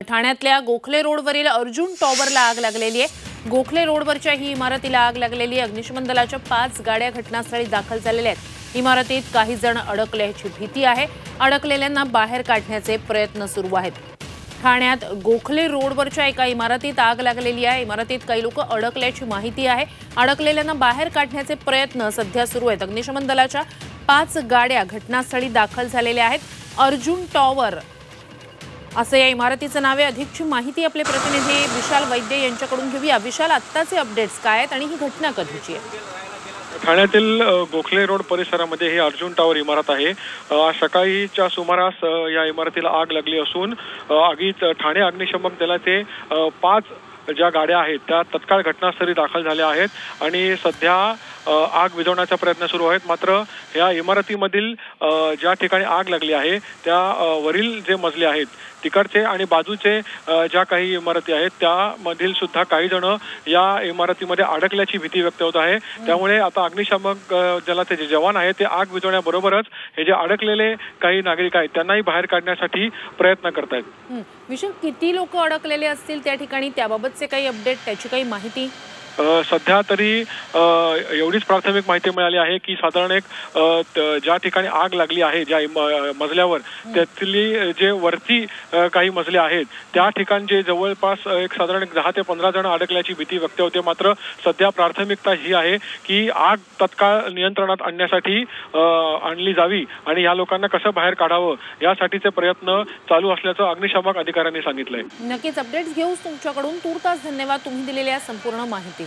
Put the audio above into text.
ठाण्यातल्या गोखले रोडवरील अर्जुन टॉवरला आग लागलेली आहे। गोखले रोडवरच्या ही इमारतीला आग लागलेली आहे। अग्निशमन दलाच्या 5 गाड्या घटनास्थळी दाखल झालेल्या आहेत। इमारतीत काही जण अडकल्याची भीती आहे। अडकलेल्यांना बाहेर काढण्याचे प्रयत्न सुरू आहेत। ठाण्यात गोखले रोडवरच्या एका इमारतीत आग लागलेली आहे। इमारतीत काही लोक अडकल्याची माहिती आहे। अडकलेल्यांना बाहेर काढण्याचे प्रयत्न सध्या सुरू आहेत। अग्निशमन दलाच्या 5 गाड्या घटनास्थळी दाखल झालेल्या आहेत। अर्जुन टॉवर असं या इमारतीचं नाव आहे। अधिकची माहिती आपले प्रतिनिधी विशाल वैद्य यांच्याकडून घेऊया। विशाल, आत्ताचे अपडेट्स काय आहेत आणि ही घटना कधीची आहे? ठाण्यातील गोखले रोड परिसरामध्ये ही अर्जुन टॉवर इमारत आहे। सकाळीच्या सुमारास या इमारतीला आग लागली असून आगीत ठाणे अग्निशमन दलाचे 5 ज्या गाड्या आहेत त्या तत्काळ घटनास्थळी दाखल झाल्या आहेत आणि सध्या आग विझवण्याचा प्रयत्न सुरू आहेत। मात्र या इमारतीमधील ज्या ठिकाणी आग लागली आहे त्या वरील जे मजले आहेत तिकडचे आणि बाजूचे ज्या काही इमारती आहेत त्यामधील सुद्धा काही जण या इमारतीमध्ये अडकल्याची भीती व्यक्त होत आहे। त्यामुळे आता अग्निशमक दलाचे जे जवान आहेत ते आग विझवण्याबरोबरच हे जे अडकलेले काही नागरिक आहेत त्यांनाही बाहेर काढण्यासाठी प्रयत्न करतायत। विशाल, किती लोक अडकलेले असतील त्या ठिकाणी, त्याबाबतचे काही अपडेट, त्याची काही माहिती? सध्या तरी एवढीच प्राथमिक माहिती मिळाली आहे की साधारण एक ज्या ठिकाणी आग लागली आहे ज्या मजल्यावर त्यातली जे वरती काही मजले आहेत त्या ठिकाणचे जवळपास एक साधारण 10 ते 15 जण अडकल्याची भीती व्यक्त होते। मात्र सध्या प्राथमिकता ही आहे की आग तत्काळ नियंत्रणात आणण्यासाठी आणली जावी आणि या लोकांना कसं बाहेर काढावं यासाठीचे प्रयत्न चालू असल्याचं अग्निशामक अधिकाऱ्यांनी सांगितलंय। नक्कीच अपडेट्स घेऊच तुमच्याकडून। तूर्तास धन्यवाद तुम्ही दिलेल्या संपूर्ण माहितीसाठी।